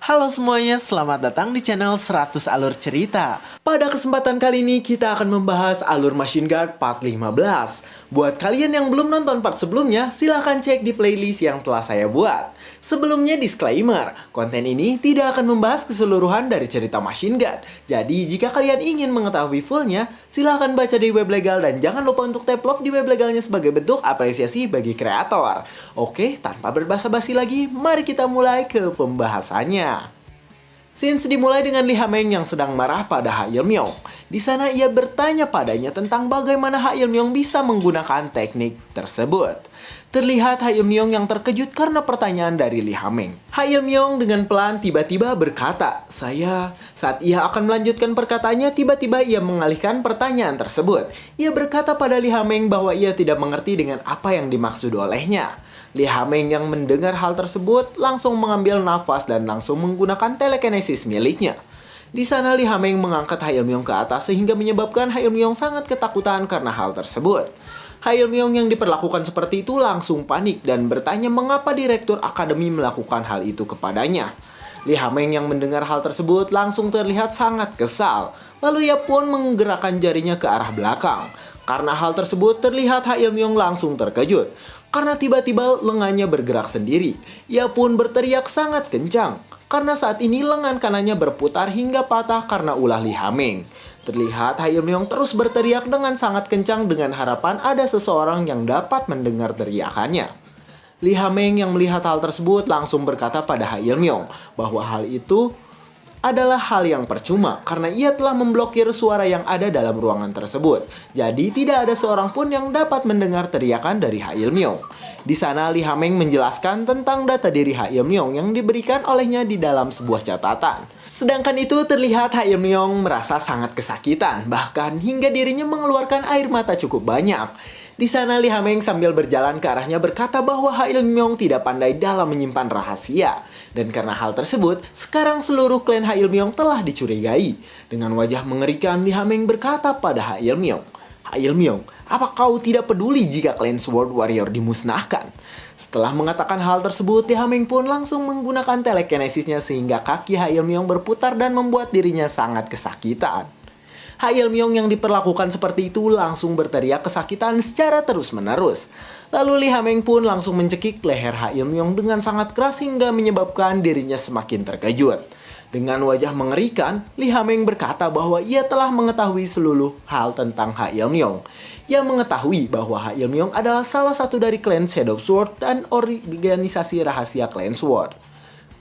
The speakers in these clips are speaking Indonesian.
Halo semuanya, selamat datang di channel 100 Alur Cerita. Pada kesempatan kali ini kita akan membahas Alur Machine Guard part 15. Buat kalian yang belum nonton part sebelumnya, silahkan cek di playlist yang telah saya buat. Sebelumnya disclaimer, konten ini tidak akan membahas keseluruhan dari cerita Machine Guard. Jadi jika kalian ingin mengetahui fullnya, silahkan baca di web legal dan jangan lupa untuk tap love di web legalnya sebagai bentuk apresiasi bagi kreator. Oke, tanpa berbasa-basi lagi, mari kita mulai ke pembahasannya. Scenes dimulai dengan Lee Ha-meng yang sedang marah pada Ha Il-myung. Di sana ia bertanya padanya tentang bagaimana Ha Il-myung bisa menggunakan teknik tersebut. Terlihat Ha Il-myung yang terkejut karena pertanyaan dari Lee Ha-meng. Ha Il-myung dengan pelan tiba-tiba berkata, Saat ia akan melanjutkan perkataannya, tiba-tiba ia mengalihkan pertanyaan tersebut. Ia berkata pada Lee Ha-meng bahwa ia tidak mengerti dengan apa yang dimaksud olehnya. Lee Ha-meng yang mendengar hal tersebut langsung mengambil nafas dan langsung menggunakan telekinesis miliknya. Di sana Lee Ha-meng mengangkat Ha Il-myung ke atas sehingga menyebabkan Ha Il-myung sangat ketakutan karena hal tersebut. Ha Il-myung yang diperlakukan seperti itu langsung panik dan bertanya mengapa direktur akademi melakukan hal itu kepadanya. Lee Ha-meng yang mendengar hal tersebut langsung terlihat sangat kesal. Lalu ia pun menggerakkan jarinya ke arah belakang. Karena hal tersebut terlihat Ha Il-myung langsung terkejut. Karena tiba-tiba lengannya bergerak sendiri. Ia pun berteriak sangat kencang. Karena saat ini lengan kanannya berputar hingga patah karena ulah Lee Ha-meng. Terlihat Ha Il-myung terus berteriak dengan sangat kencang dengan harapan ada seseorang yang dapat mendengar teriakannya. Lee Ha-meng yang melihat hal tersebut langsung berkata pada Ha Il-myung bahwa hal itu adalah hal yang percuma karena ia telah memblokir suara yang ada dalam ruangan tersebut. Jadi tidak ada seorang pun yang dapat mendengar teriakan dari Ha Il-myung. Di sana Lee Ha-meng menjelaskan tentang data diri Ha Il-myung yang diberikan olehnya di dalam sebuah catatan. Sedangkan itu terlihat Ha Il-myung merasa sangat kesakitan, bahkan hingga dirinya mengeluarkan air mata cukup banyak. Di sana Lee Ha-meng sambil berjalan ke arahnya berkata bahwa Ha Il-myung tidak pandai dalam menyimpan rahasia. Dan karena hal tersebut, sekarang seluruh klan Ha Il-myung telah dicurigai. Dengan wajah mengerikan, Lee Ha-meng berkata pada Ha Il-myung, "Ha Il-myung, apa kau tidak peduli jika klan Sword Warrior dimusnahkan?" Setelah mengatakan hal tersebut, Lee Ha-meng pun langsung menggunakan telekinesisnya sehingga kaki Ha Il-myung berputar dan membuat dirinya sangat kesakitan. Ha Il-myung yang diperlakukan seperti itu langsung berteriak kesakitan secara terus-menerus. Lalu Lee Ha-meng pun langsung mencekik leher Ha Il-myung dengan sangat keras hingga menyebabkan dirinya semakin terkejut. Dengan wajah mengerikan, Lee Ha-meng berkata bahwa ia telah mengetahui seluruh hal tentang Ha Il-myung. Ia mengetahui bahwa Ha Il-myung adalah salah satu dari klan Shadow Sword dan organisasi rahasia klan Sword.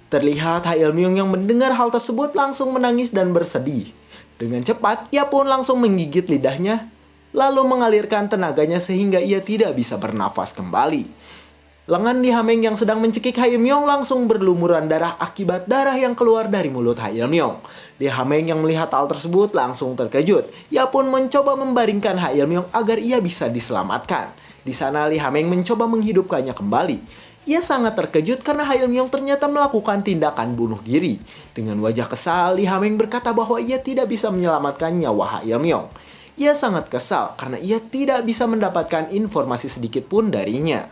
Terlihat Ha Il-myung yang mendengar hal tersebut langsung menangis dan bersedih. Dengan cepat, ia pun langsung menggigit lidahnya, lalu mengalirkan tenaganya sehingga ia tidak bisa bernafas kembali. Lengan Lee Ha-meng yang sedang mencekik Ha Il-myung langsung berlumuran darah akibat darah yang keluar dari mulut Ha Il-myung. Lee Ha-meng yang melihat hal tersebut langsung terkejut. Ia pun mencoba membaringkan Ha Il-myung agar ia bisa diselamatkan. Di sana Lee Ha-meng mencoba menghidupkannya kembali. Ia sangat terkejut karena Ha Il-myung ternyata melakukan tindakan bunuh diri. Dengan wajah kesal, Lee Ha-meng berkata bahwa ia tidak bisa menyelamatkan nyawa Ha Il-myung. Ia sangat kesal karena ia tidak bisa mendapatkan informasi sedikit pun darinya.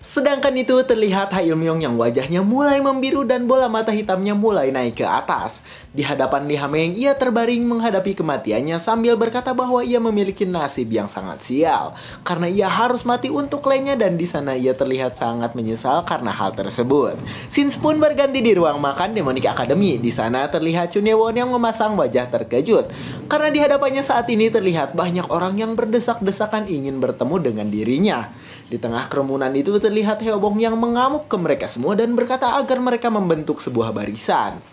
Sedangkan itu terlihat Ha Il-myung yang wajahnya mulai membiru dan bola mata hitamnya mulai naik ke atas. Di hadapan Lee Ha-meng, ia terbaring menghadapi kematiannya sambil berkata bahwa ia memiliki nasib yang sangat sial. Karena ia harus mati untuk klannya dan di sana ia terlihat sangat menyesal karena hal tersebut. Scenes pun berganti di ruang makan Demonic Academy. Di sana terlihat Chun Ye-won yang memasang wajah terkejut. Karena di hadapannya saat ini terlihat banyak orang yang berdesak-desakan ingin bertemu dengan dirinya. Di tengah kerumunan itu terlihat Hyeobong yang mengamuk ke mereka semua dan berkata agar mereka membentuk sebuah barisan.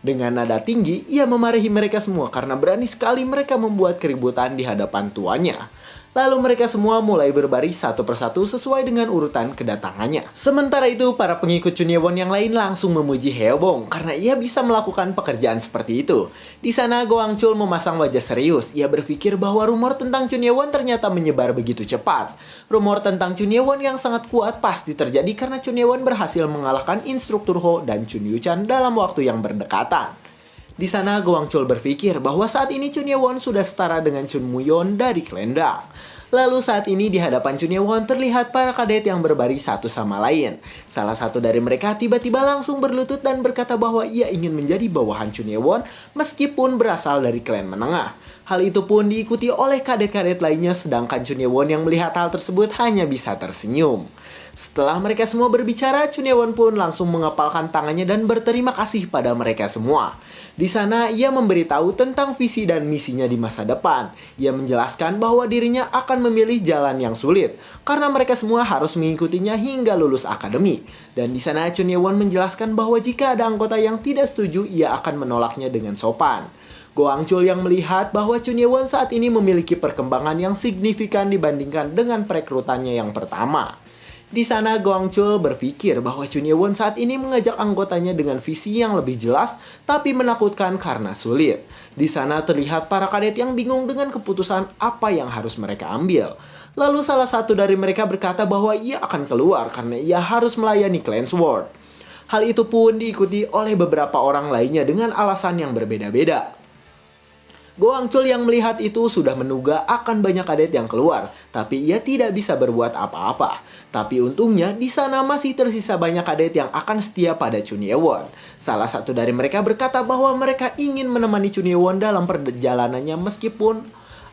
Dengan nada tinggi, ia memarahi mereka semua karena berani sekali mereka membuat keributan di hadapan tuannya. Lalu mereka semua mulai berbaris satu persatu sesuai dengan urutan kedatangannya. Sementara itu, para pengikut Chun Ye-won yang lain langsung memuji Hyeobong karena ia bisa melakukan pekerjaan seperti itu. Di sana, Go Hang-chul memasang wajah serius. Ia berpikir bahwa rumor tentang Chun Ye-won ternyata menyebar begitu cepat. Rumor tentang Chun Ye-won yang sangat kuat pasti terjadi karena Chun Ye-won berhasil mengalahkan instruktur Ho dan Chun Yu-chan dalam waktu yang berdekatan. Di sana Go Hang-chul berpikir bahwa saat ini Chun Ye-won sudah setara dengan Chun Mu-yeon dari klan Dang. Lalu saat ini di hadapan Chun Ye-won terlihat para kadet yang berbaris satu sama lain. Salah satu dari mereka tiba-tiba langsung berlutut dan berkata bahwa ia ingin menjadi bawahan Chun Ye-won meskipun berasal dari klan menengah. Hal itu pun diikuti oleh kadet-kadet lainnya, sedangkan Chun Ye-won yang melihat hal tersebut hanya bisa tersenyum. Setelah mereka semua berbicara, Chun Ye-won pun langsung mengepalkan tangannya dan berterima kasih pada mereka semua. Di sana, ia memberitahu tentang visi dan misinya di masa depan. Ia menjelaskan bahwa dirinya akan memilih jalan yang sulit, karena mereka semua harus mengikutinya hingga lulus akademi. Dan di sana, Chun Ye-won menjelaskan bahwa jika ada anggota yang tidak setuju, ia akan menolaknya dengan sopan. Go Hang-chul yang melihat bahwa Chun Ye-won saat ini memiliki perkembangan yang signifikan dibandingkan dengan perekrutannya yang pertama. Di sana Go Hang-chul berpikir bahwa Chun Ye-won saat ini mengajak anggotanya dengan visi yang lebih jelas tapi menakutkan karena sulit. Di sana terlihat para kadet yang bingung dengan keputusan apa yang harus mereka ambil. Lalu salah satu dari mereka berkata bahwa ia akan keluar karena ia harus melayani Clan Sword. Hal itu pun diikuti oleh beberapa orang lainnya dengan alasan yang berbeda-beda. Go Hang-chul yang melihat itu sudah menduga akan banyak kadet yang keluar, tapi ia tidak bisa berbuat apa-apa. Tapi untungnya di sana masih tersisa banyak kadet yang akan setia pada Chun Ye-won. Salah satu dari mereka berkata bahwa mereka ingin menemani Chun Ye-won dalam perjalanannya meskipun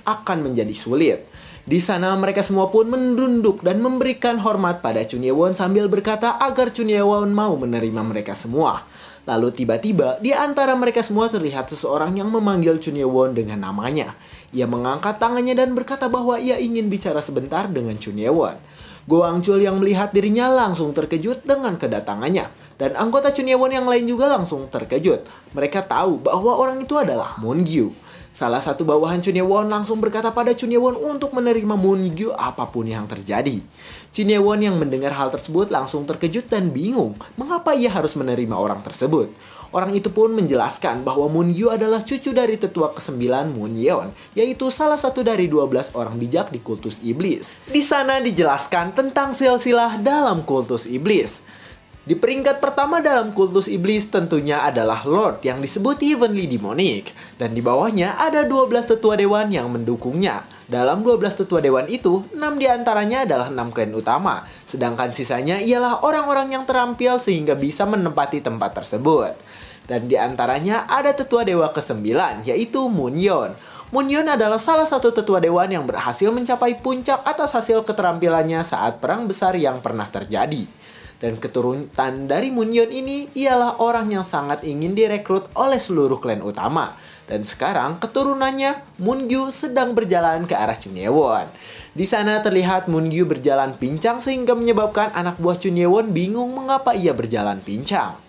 akan menjadi sulit. Di sana mereka semua pun menunduk dan memberikan hormat pada Chun Ye-won sambil berkata agar Chun Ye-won mau menerima mereka semua. Lalu tiba-tiba di antara mereka semua terlihat seseorang yang memanggil Chun Ye-won dengan namanya. Ia mengangkat tangannya dan berkata bahwa ia ingin bicara sebentar dengan Chun Ye-won. Go Hang-chul yang melihat dirinya langsung terkejut dengan kedatangannya. Dan anggota Chun Ye-won yang lain juga langsung terkejut. Mereka tahu bahwa orang itu adalah Moon-gyu. Salah satu bawahan Chun Ye-won langsung berkata pada Chun Ye-won untuk menerima Moon-gyu apapun yang terjadi. Chun Ye-won yang mendengar hal tersebut langsung terkejut dan bingung mengapa ia harus menerima orang tersebut. Orang itu pun menjelaskan bahwa Moon-gyu adalah cucu dari tetua ke-9 Moon Yeon, yaitu salah satu dari 12 orang bijak di kultus iblis. Di sana dijelaskan tentang silsilah dalam kultus iblis. Di peringkat pertama dalam kultus iblis tentunya adalah Lord yang disebut Heavenly Demonic. Dan di bawahnya ada 12 tetua dewan yang mendukungnya. Dalam 12 tetua dewan itu, 6 diantaranya adalah 6 klan utama. Sedangkan sisanya ialah orang-orang yang terampil sehingga bisa menempati tempat tersebut. Dan di antaranya ada tetua dewa ke-9 yaitu Moon Yeon. Moon Yeon adalah salah satu tetua dewan yang berhasil mencapai puncak atas hasil keterampilannya saat perang besar yang pernah terjadi. Dan keturunan dari Moon Yeon ini ialah orang yang sangat ingin direkrut oleh seluruh klan utama. Dan sekarang keturunannya Moon-gyu sedang berjalan ke arah Chun Ye-won. Di sana terlihat Moon-gyu berjalan pincang sehingga menyebabkan anak buah Chun Ye-won bingung mengapa ia berjalan pincang.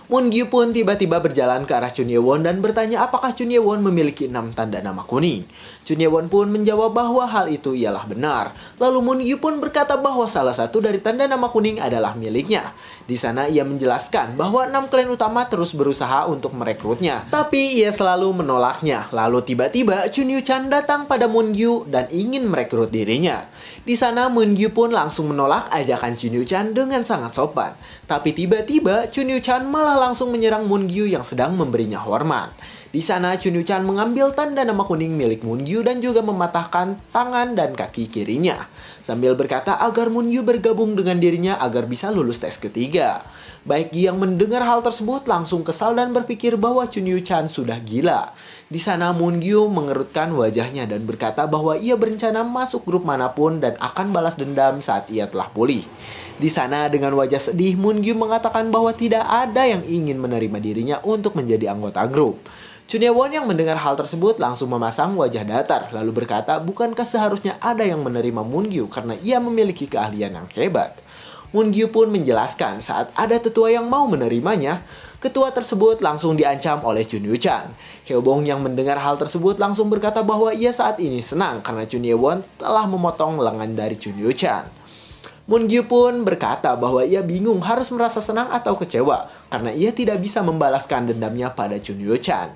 Moon-gyu pun tiba-tiba berjalan ke arah Chun Ye-won dan bertanya apakah Chun Ye-won memiliki 6 tanda nama kuning. Chun Ye-won pun menjawab bahwa hal itu ialah benar. Lalu Moon-gyu pun berkata bahwa salah satu dari tanda nama kuning adalah miliknya. Di sana ia menjelaskan bahwa 6 klan utama terus berusaha untuk merekrutnya, tapi ia selalu menolaknya. Lalu tiba-tiba Chun Yu-chan datang pada Moon-gyu dan ingin merekrut dirinya. Di sana Moon-gyu pun langsung menolak ajakan Chun Yu-chan dengan sangat sopan. Tapi tiba-tiba Chun Yu-chan malah langsung menyerang Moon-gyu yang sedang memberinya hormat. Di sana Chun Yu-chan mengambil tanda nama kuning milik Moon-gyu dan juga mematahkan tangan dan kaki kirinya. Sambil berkata agar Moon-gyu bergabung dengan dirinya agar bisa lulus tes ketiga. Baek Gi yang mendengar hal tersebut langsung kesal dan berpikir bahwa Chun Yu-chan sudah gila. Di sana Moon-gyu mengerutkan wajahnya dan berkata bahwa ia berencana masuk grup manapun dan akan balas dendam saat ia telah pulih. Di sana dengan wajah sedih Moon-gyu mengatakan bahwa tidak ada yang ingin menerima dirinya untuk menjadi anggota grup. Chun Ye-won yang mendengar hal tersebut langsung memasang wajah datar lalu berkata bukankah seharusnya ada yang menerima Moon-gyu karena ia memiliki keahlian yang hebat. Moon-gyu pun menjelaskan saat ada tetua yang mau menerimanya, ketua tersebut langsung diancam oleh Chun Yu-chan. Hyeobong yang mendengar hal tersebut langsung berkata bahwa ia saat ini senang karena Chun Ye-won telah memotong lengan dari Chun Yu-chan. Moon-gyu pun berkata bahwa ia bingung harus merasa senang atau kecewa karena ia tidak bisa membalaskan dendamnya pada Chun Yu-chan.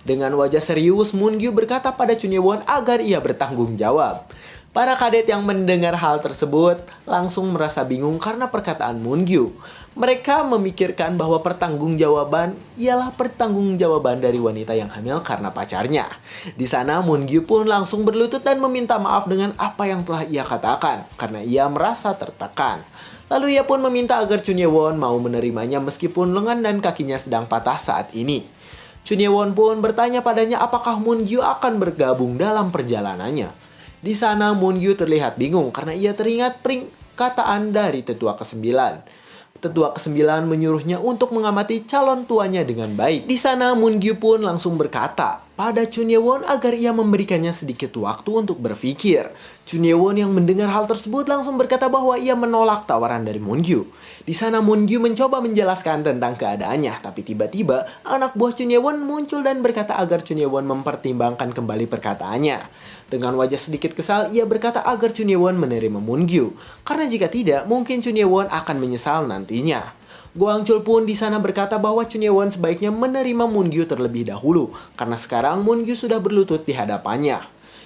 Dengan wajah serius, Moon-gyu berkata pada Chun Ye-won agar ia bertanggung jawab. Para kadet yang mendengar hal tersebut langsung merasa bingung karena perkataan Moon-gyu. Mereka memikirkan bahwa pertanggungjawaban ialah pertanggungjawaban dari wanita yang hamil karena pacarnya. Di sana Moon-gyu pun langsung berlutut dan meminta maaf dengan apa yang telah ia katakan karena ia merasa tertekan. Lalu ia pun meminta agar Chun Ye-won mau menerimanya meskipun lengan dan kakinya sedang patah saat ini. Chun Ye-won pun bertanya padanya apakah Moon-gyu akan bergabung dalam perjalanannya. Di sana Moon-gyu terlihat bingung karena ia teringat perkataan dari tetua ke-9. Tetua ke-9 menyuruhnya untuk mengamati calon tuanya dengan baik. Di sana Moon-gyu pun langsung berkata pada Chun Ye-won agar ia memberikannya sedikit waktu untuk berpikir. Chun Ye-won yang mendengar hal tersebut langsung berkata bahwa ia menolak tawaran dari Moon-gyu. Di sana Moon-gyu mencoba menjelaskan tentang keadaannya, tapi tiba-tiba anak buah Chun Ye-won muncul dan berkata agar Chun Ye-won mempertimbangkan kembali perkataannya. Dengan wajah sedikit kesal, ia berkata agar Chun Ye-won menerima Moon-gyu. Karena jika tidak, mungkin Chun Ye-won akan menyesal nantinya. Go Hang-chul pun di sana berkata bahwa Chun Ye-won sebaiknya menerima Moon-gyu terlebih dahulu, karena sekarang Moon-gyu sudah berlutut di hadapannya.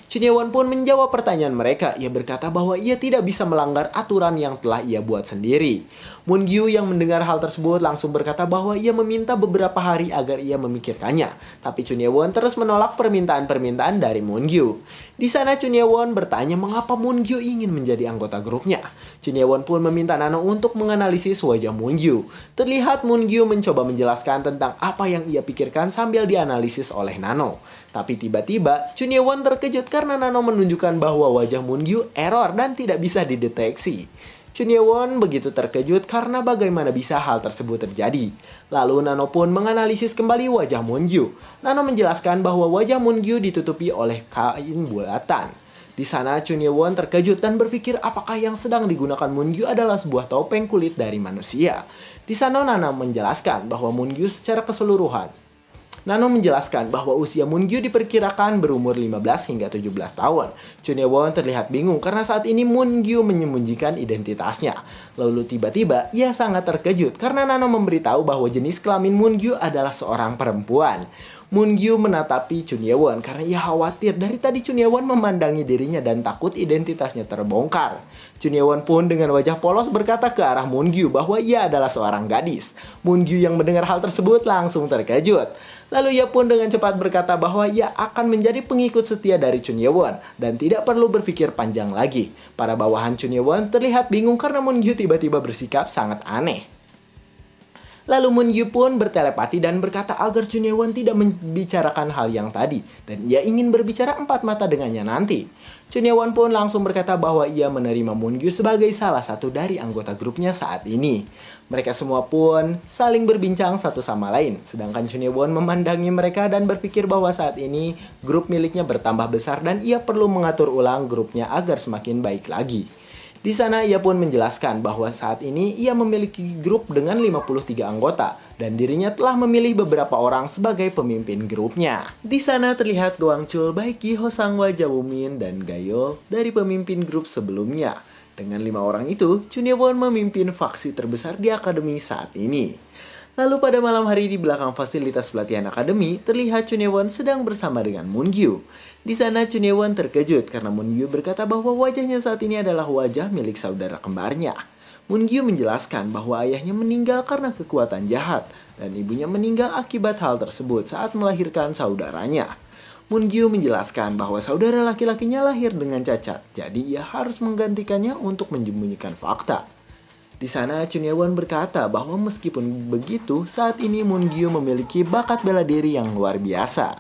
Chun Ye-won pun menjawab pertanyaan mereka. Ia berkata bahwa ia tidak bisa melanggar aturan yang telah ia buat sendiri. Moon-gyu yang mendengar hal tersebut langsung berkata bahwa ia meminta beberapa hari agar ia memikirkannya. Tapi Chun Ye-won terus menolak permintaan-permintaan dari Moon-gyu. Di sana Chun Ye-won bertanya mengapa Moon-gyu ingin menjadi anggota grupnya. Chun Ye-won pun meminta Nano untuk menganalisis wajah Moon-gyu. Terlihat Moon-gyu mencoba menjelaskan tentang apa yang ia pikirkan sambil dianalisis oleh Nano. Tapi tiba-tiba Chun Ye-won terkejut karena Nano menunjukkan bahwa wajah Moon-gyu error dan tidak bisa dideteksi. Chun Ye-won begitu terkejut karena bagaimana bisa hal tersebut terjadi. Lalu Nano pun menganalisis kembali wajah Moon-gyu. Nano menjelaskan bahwa wajah Moon-gyu ditutupi oleh kain bulatan. Di sana Chun Ye-won terkejut dan berpikir apakah yang sedang digunakan Moon-gyu adalah sebuah topeng kulit dari manusia. Di sana Nano menjelaskan bahwa Moon-gyu secara keseluruhan Nano menjelaskan bahwa usia Moon-gyu diperkirakan berumur 15 hingga 17 tahun. Chun Ye-won terlihat bingung karena saat ini Moon-gyu menyembunyikan identitasnya. Lalu tiba-tiba ia sangat terkejut karena Nano memberitahu bahwa jenis kelamin Moon-gyu adalah seorang perempuan. Moon-gyu menatapi Chun Ye-won karena ia khawatir dari tadi Chun Ye-won memandangi dirinya dan takut identitasnya terbongkar. Chun Ye-won pun dengan wajah polos berkata ke arah Moon-gyu bahwa ia adalah seorang gadis. Moon-gyu yang mendengar hal tersebut langsung terkejut. Lalu ia pun dengan cepat berkata bahwa ia akan menjadi pengikut setia dari Chun Ye-won dan tidak perlu berpikir panjang lagi. Para bawahan Chun Ye-won terlihat bingung karena Moon-gyu tiba-tiba bersikap sangat aneh. Lalu Moon-gyu pun bertelepati dan berkata agar Chun Ye-won tidak membicarakan hal yang tadi dan ia ingin berbicara empat mata dengannya nanti. Chun Ye-won pun langsung berkata bahwa ia menerima Moon-gyu sebagai salah satu dari anggota grupnya saat ini. Mereka semua pun saling berbincang satu sama lain, sedangkan Chun Ye-won memandangi mereka dan berpikir bahwa saat ini grup miliknya bertambah besar dan ia perlu mengatur ulang grupnya agar semakin baik lagi. Di sana ia pun menjelaskan bahwa saat ini ia memiliki grup dengan 53 anggota dan dirinya telah memilih beberapa orang sebagai pemimpin grupnya. Di sana terlihat Go Hang-chul, Baekgi, Ho Sang-hwa, Ja Woo-min, dan Gayeol dari pemimpin grup sebelumnya. Dengan 5 orang itu, Chun Ye-won memimpin faksi terbesar di akademi saat ini. Lalu pada malam hari di belakang fasilitas pelatihan akademi, terlihat Chun Ye-won sedang bersama dengan Moon-gyu. Di sana Chun Ye-won terkejut karena Moon-gyu berkata bahwa wajahnya saat ini adalah wajah milik saudara kembarnya. Moon-gyu menjelaskan bahwa ayahnya meninggal karena kekuatan jahat dan ibunya meninggal akibat hal tersebut saat melahirkan saudaranya. Moon-gyu menjelaskan bahwa saudara laki-lakinya lahir dengan cacat, jadi ia harus menggantikannya untuk menyembunyikan fakta. Di sana Chun Ye-won berkata bahwa meskipun begitu, saat ini Moon-gyu memiliki bakat bela diri yang luar biasa.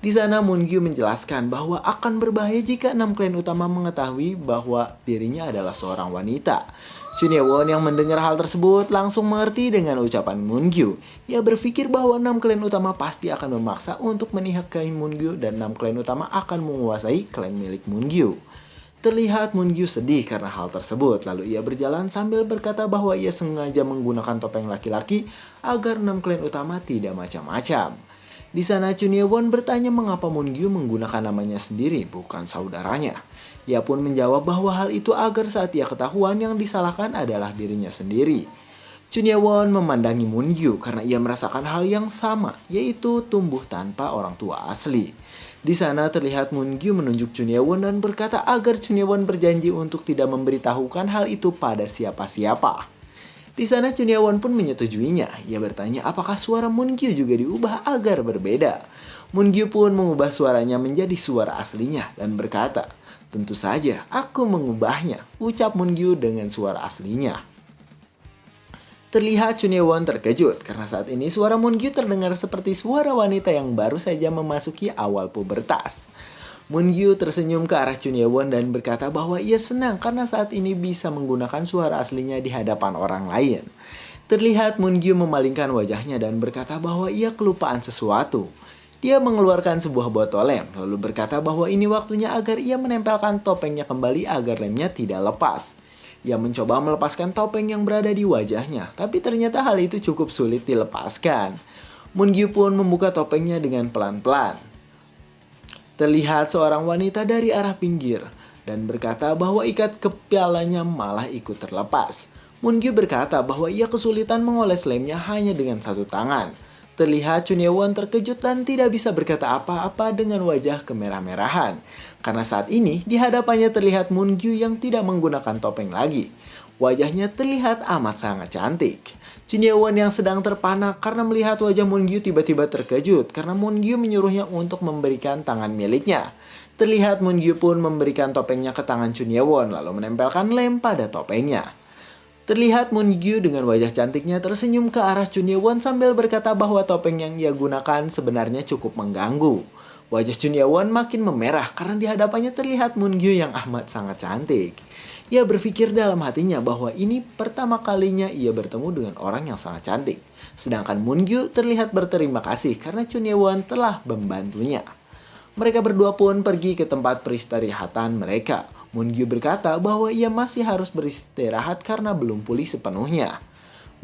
Di sana Moon-gyu menjelaskan bahwa akan berbahaya jika 6 klan utama mengetahui bahwa dirinya adalah seorang wanita. Chun Ye-won yang mendengar hal tersebut langsung mengerti dengan ucapan Moon-gyu. Ia berpikir bahwa 6 klan utama pasti akan memaksa untuk menikahi Moon-gyu dan 6 klan utama akan menguasai klan milik Moon-gyu. Terlihat Moon-gyu sedih karena hal tersebut, lalu ia berjalan sambil berkata bahwa ia sengaja menggunakan topeng laki-laki agar 6 klan utama tidak macam-macam. Di sana Chun Ye-won bertanya mengapa Moon-gyu menggunakan namanya sendiri, bukan saudaranya. Ia pun menjawab bahwa hal itu agar saat ia ketahuan yang disalahkan adalah dirinya sendiri. Chun Ye-won memandangi Moon-gyu karena ia merasakan hal yang sama, yaitu tumbuh tanpa orang tua asli. Di sana terlihat Moon-gyu menunjuk Chun Ye-won dan berkata agar Chun Ye-won berjanji untuk tidak memberitahukan hal itu pada siapa-siapa. Di sana Chun Ye-won pun menyetujuinya. Ia bertanya apakah suara Moon-gyu juga diubah agar berbeda. Moon-gyu pun mengubah suaranya menjadi suara aslinya dan berkata, "Tentu saja, aku mengubahnya," ucap Moon-gyu dengan suara aslinya. Terlihat Chun Ye-won terkejut karena saat ini suara Moon-gyu terdengar seperti suara wanita yang baru saja memasuki awal pubertas. Moon-gyu tersenyum ke arah Chun Ye-won dan berkata bahwa ia senang karena saat ini bisa menggunakan suara aslinya di hadapan orang lain. Terlihat Moon-gyu memalingkan wajahnya dan berkata bahwa ia kelupaan sesuatu. Dia mengeluarkan sebuah botol lem, lalu berkata bahwa ini waktunya agar ia menempelkan topengnya kembali agar lemnya tidak lepas. Ia mencoba melepaskan topeng yang berada di wajahnya, tapi ternyata hal itu cukup sulit dilepaskan. Moon-gyu pun membuka topengnya dengan pelan-pelan. Terlihat seorang wanita dari arah pinggir dan berkata bahwa ikat kepalanya malah ikut terlepas. Moon-gyu berkata bahwa ia kesulitan mengoles lemnya hanya dengan satu tangan. Terlihat Chun Ye-won terkejut dan tidak bisa berkata apa-apa dengan wajah kemerah-merahan. Karena saat ini di hadapannya terlihat Moon-gyu yang tidak menggunakan topeng lagi. Wajahnya terlihat amat sangat cantik. Chun Ye-won yang sedang terpana karena melihat wajah Moon-gyu tiba-tiba terkejut karena Moon-gyu menyuruhnya untuk memberikan tangan miliknya. Terlihat Moon-gyu pun memberikan topengnya ke tangan Chun Ye-won lalu menempelkan lem pada topengnya. Terlihat Moon-gyu dengan wajah cantiknya tersenyum ke arah Chun Ye-won sambil berkata bahwa topeng yang ia gunakan sebenarnya cukup mengganggu. Wajah Chun Ye-won makin memerah karena di hadapannya terlihat Moon-gyu yang amat sangat cantik. Ia berpikir dalam hatinya bahwa ini pertama kalinya ia bertemu dengan orang yang sangat cantik. Sedangkan Moon-gyu terlihat berterima kasih karena Chun Ye-won telah membantunya. Mereka berdua pun pergi ke tempat peristirahatan mereka. Moon-gyu berkata bahwa ia masih harus beristirahat karena belum pulih sepenuhnya.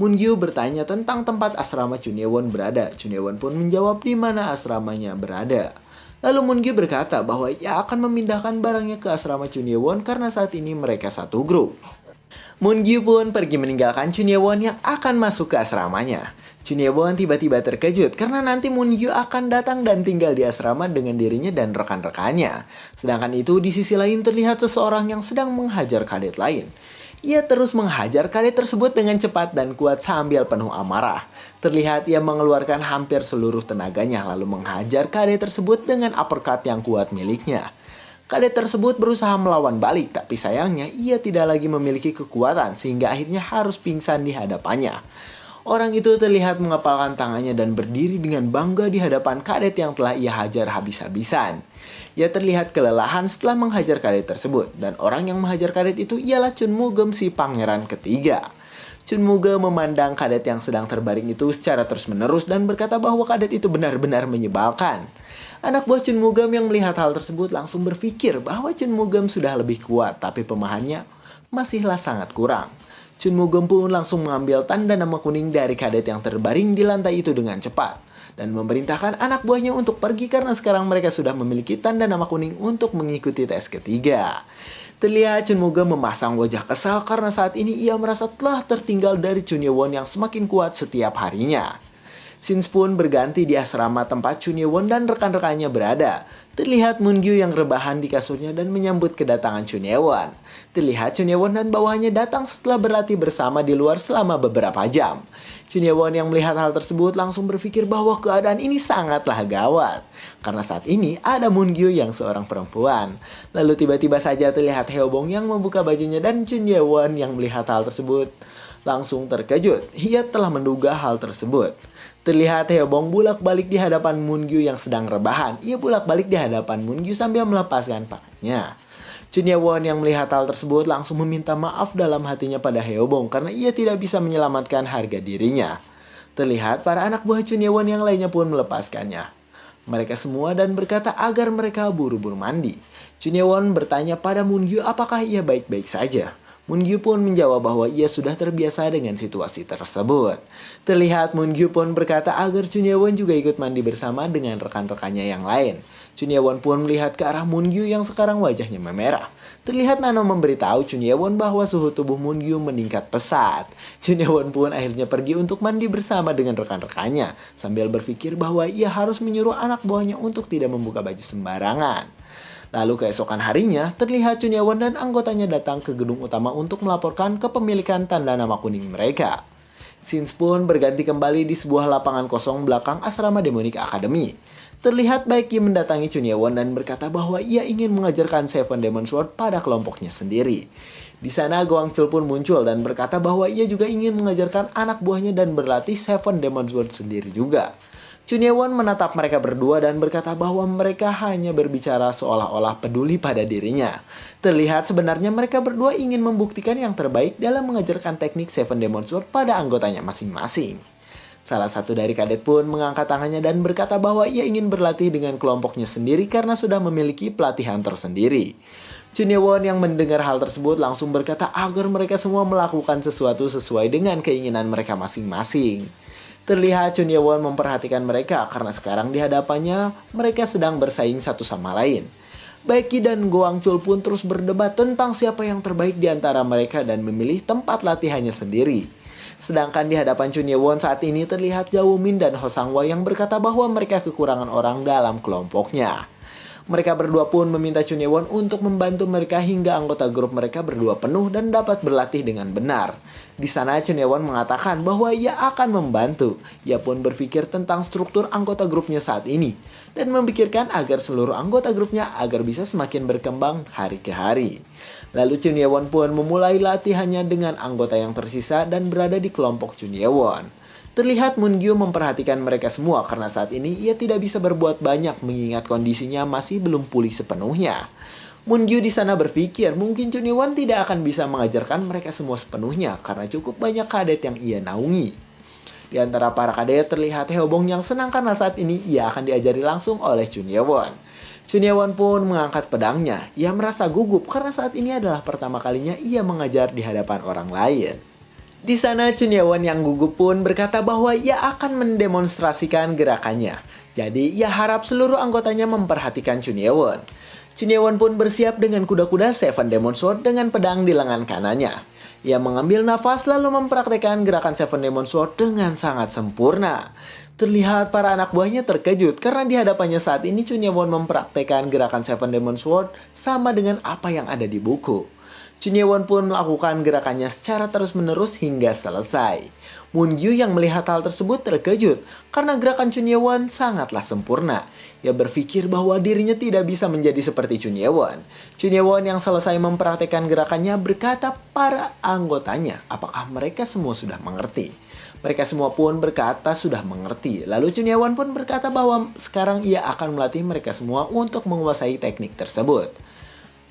Moon-gyu bertanya tentang tempat asrama Chun Ye-won berada. Chun Ye-won pun menjawab di mana asramanya berada. Lalu Moon-gyu berkata bahwa ia akan memindahkan barangnya ke asrama Chun Ye-won karena saat ini mereka satu grup. Moon-gyu pun pergi meninggalkan Chun Ye-won yang akan masuk ke asramanya. Chun Ye-won tiba-tiba terkejut karena nanti Moon-gyu akan datang dan tinggal di asrama dengan dirinya dan rekan-rekannya. Sedangkan itu di sisi lain terlihat seseorang yang sedang menghajar kadet lain. Ia terus menghajar kadet tersebut dengan cepat dan kuat sambil penuh amarah. Terlihat ia mengeluarkan hampir seluruh tenaganya lalu menghajar kadet tersebut dengan uppercut yang kuat miliknya. Kadet tersebut berusaha melawan balik, tapi sayangnya ia tidak lagi memiliki kekuatan sehingga akhirnya harus pingsan di hadapannya. Orang itu terlihat mengepalkan tangannya dan berdiri dengan bangga di hadapan kadet yang telah ia hajar habis-habisan. Ia terlihat kelelahan setelah menghajar kadet tersebut, dan orang yang menghajar kadet itu ialah Chun Moo-geum si pangeran ketiga. Chun Moo-geum memandang kadet yang sedang terbaring itu secara terus-menerus dan berkata bahwa kadet itu benar-benar menyebalkan. Anak buah Chun Moo-geum yang melihat hal tersebut langsung berpikir bahwa Chun Moo-geum sudah lebih kuat, tapi pemahamannya masihlah sangat kurang. Chun Moo-geum pun langsung mengambil tanda nama kuning dari kadet yang terbaring di lantai itu dengan cepat dan memerintahkan anak buahnya untuk pergi karena sekarang mereka sudah memiliki tanda nama kuning untuk mengikuti tes ketiga. Terlihat Chun Moo-geum memasang wajah kesal karena saat ini ia merasa telah tertinggal dari Chun Ye-won yang semakin kuat setiap harinya. Scene pun berganti di asrama tempat Chun Ye-won dan rekan-rekannya berada. Terlihat Moon-gyu yang rebahan di kasurnya dan menyambut kedatangan Chun Ye-won. Terlihat Chun Ye-won dan bawahannya datang setelah berlatih bersama di luar selama beberapa jam. Chun Ye-won yang melihat hal tersebut langsung berpikir bahwa keadaan ini sangatlah gawat. Karena saat ini ada Moon-gyu yang seorang perempuan. Lalu tiba-tiba saja terlihat Hyo-bong yang membuka bajunya dan Chun Ye-won yang melihat hal tersebut langsung terkejut. Ia telah menduga hal tersebut. Terlihat Hyo-bong bolak-balik di hadapan Moon-gyu yang sedang rebahan. Ia bolak-balik di hadapan Moon-gyu sambil melepaskan pakainya. Chun Ye-won yang melihat hal tersebut langsung meminta maaf dalam hatinya pada Hyo-bong karena ia tidak bisa menyelamatkan harga dirinya. Terlihat para anak buah Chun Ye-won yang lainnya pun melepaskannya. Mereka semua dan berkata agar mereka buru-buru mandi. Chun Ye-won bertanya pada Moon-gyu apakah ia baik-baik saja. Moon-gyu pun menjawab bahwa ia sudah terbiasa dengan situasi tersebut. Terlihat Moon-gyu pun berkata agar Chun Ye-won juga ikut mandi bersama dengan rekan-rekannya yang lain. Chun Ye-won pun melihat ke arah Moon-gyu yang sekarang wajahnya memerah. Terlihat Nano memberitahu Chun Ye-won bahwa suhu tubuh Moon-gyu meningkat pesat. Chun Ye-won pun akhirnya pergi untuk mandi bersama dengan rekan-rekannya sambil berpikir bahwa ia harus menyuruh anak buahnya untuk tidak membuka baju sembarangan. Lalu keesokan harinya, terlihat Chun Ye-won dan anggotanya datang ke gedung utama untuk melaporkan kepemilikan tanda nama kuning mereka. Scenes pun berganti kembali di sebuah lapangan kosong belakang asrama Demonic Academy. Terlihat Baekhyun mendatangi Chun Ye-won dan berkata bahwa ia ingin mengajarkan Seven Demon Sword pada kelompoknya sendiri. Di sana Go Hang-chul pun muncul dan berkata bahwa ia juga ingin mengajarkan anak buahnya dan berlatih Seven Demon Sword sendiri juga. Chun Ye-won menatap mereka berdua dan berkata bahwa mereka hanya berbicara seolah-olah peduli pada dirinya. Terlihat sebenarnya mereka berdua ingin membuktikan yang terbaik dalam mengajarkan teknik Seven Demon Sword pada anggotanya masing-masing. Salah satu dari kadet pun mengangkat tangannya dan berkata bahwa ia ingin berlatih dengan kelompoknya sendiri karena sudah memiliki pelatihan tersendiri. Chun Ye-won yang mendengar hal tersebut langsung berkata agar mereka semua melakukan sesuatu sesuai dengan keinginan mereka masing-masing. Terlihat Chun Ye-won memperhatikan mereka karena sekarang di hadapannya mereka sedang bersaing satu sama lain. Baekhyun dan Go Hang-chul pun terus berdebat tentang siapa yang terbaik di antara mereka dan memilih tempat latihannya sendiri. Sedangkan di hadapan Chun Ye-won saat ini terlihat Ja Woo-min dan Ho Sang-hwa yang berkata bahwa mereka kekurangan orang dalam kelompoknya. Mereka berdua pun meminta Chun Ye-won untuk membantu mereka hingga anggota grup mereka berdua penuh dan dapat berlatih dengan benar. Di sana Chun Ye-won mengatakan bahwa ia akan membantu. Ia pun berpikir tentang struktur anggota grupnya saat ini dan memikirkan agar seluruh anggota grupnya agar bisa semakin berkembang hari ke hari. Lalu Chun Ye-won pun memulai latihannya dengan anggota yang tersisa dan berada di kelompok Chun Ye-won. Terlihat Moon-gyu memperhatikan mereka semua karena saat ini ia tidak bisa berbuat banyak mengingat kondisinya masih belum pulih sepenuhnya. Moon-gyu di sana berpikir mungkin Chun Ye-won tidak akan bisa mengajarkan mereka semua sepenuhnya karena cukup banyak kadet yang ia naungi. Di antara para kadet terlihat Hyeobong yang senang karena saat ini ia akan diajari langsung oleh Chun Ye-won. Chun Ye-won pun mengangkat pedangnya. Ia merasa gugup karena saat ini adalah pertama kalinya ia mengajar di hadapan orang lain. Di sana Chun Ye-won yang gugup pun berkata bahwa ia akan mendemonstrasikan gerakannya. Jadi ia harap seluruh anggotanya memperhatikan Chun Ye-won. Chun Ye-won pun bersiap dengan kuda-kuda Seven Demon Sword dengan pedang di lengan kanannya. Ia mengambil nafas lalu mempraktekkan gerakan Seven Demon Sword dengan sangat sempurna. Terlihat para anak buahnya terkejut karena di hadapannya saat ini Chun Ye-won mempraktekkan gerakan Seven Demon Sword sama dengan apa yang ada di buku. Chun Ye-won pun melakukan gerakannya secara terus-menerus hingga selesai. Moon-gyu yang melihat hal tersebut terkejut karena gerakan Chun Ye-won sangatlah sempurna. Ia berpikir bahwa dirinya tidak bisa menjadi seperti Chun Ye-won. Chun Ye-won yang selesai mempraktekkan gerakannya berkata para anggotanya apakah mereka semua sudah mengerti. Mereka semua pun berkata sudah mengerti. Lalu Chun Ye-won pun berkata bahwa sekarang ia akan melatih mereka semua untuk menguasai teknik tersebut.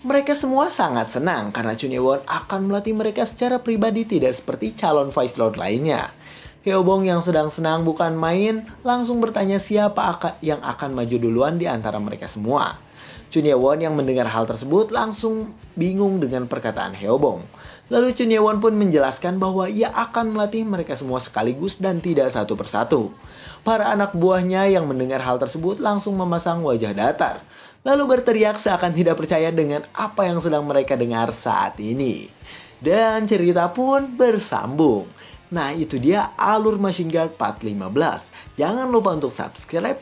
Mereka semua sangat senang karena Chun Ye-won akan melatih mereka secara pribadi tidak seperti calon Vice Lord lainnya. Hyeobong yang sedang senang bukan main langsung bertanya siapa yang akan maju duluan di antara mereka semua. Chun Ye-won yang mendengar hal tersebut langsung bingung dengan perkataan Hyeobong. Lalu Chun Ye-won pun menjelaskan bahwa ia akan melatih mereka semua sekaligus dan tidak satu persatu. Para anak buahnya yang mendengar hal tersebut langsung memasang wajah datar. Lalu berteriak seakan tidak percaya dengan apa yang sedang mereka dengar saat ini. Dan cerita pun bersambung. Nah itu dia alur Machine Guard Part 15. Jangan lupa untuk subscribe,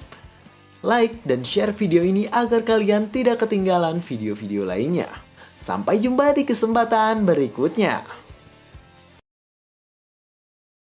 like, dan share video ini agar kalian tidak ketinggalan video-video lainnya. Sampai jumpa di kesempatan berikutnya.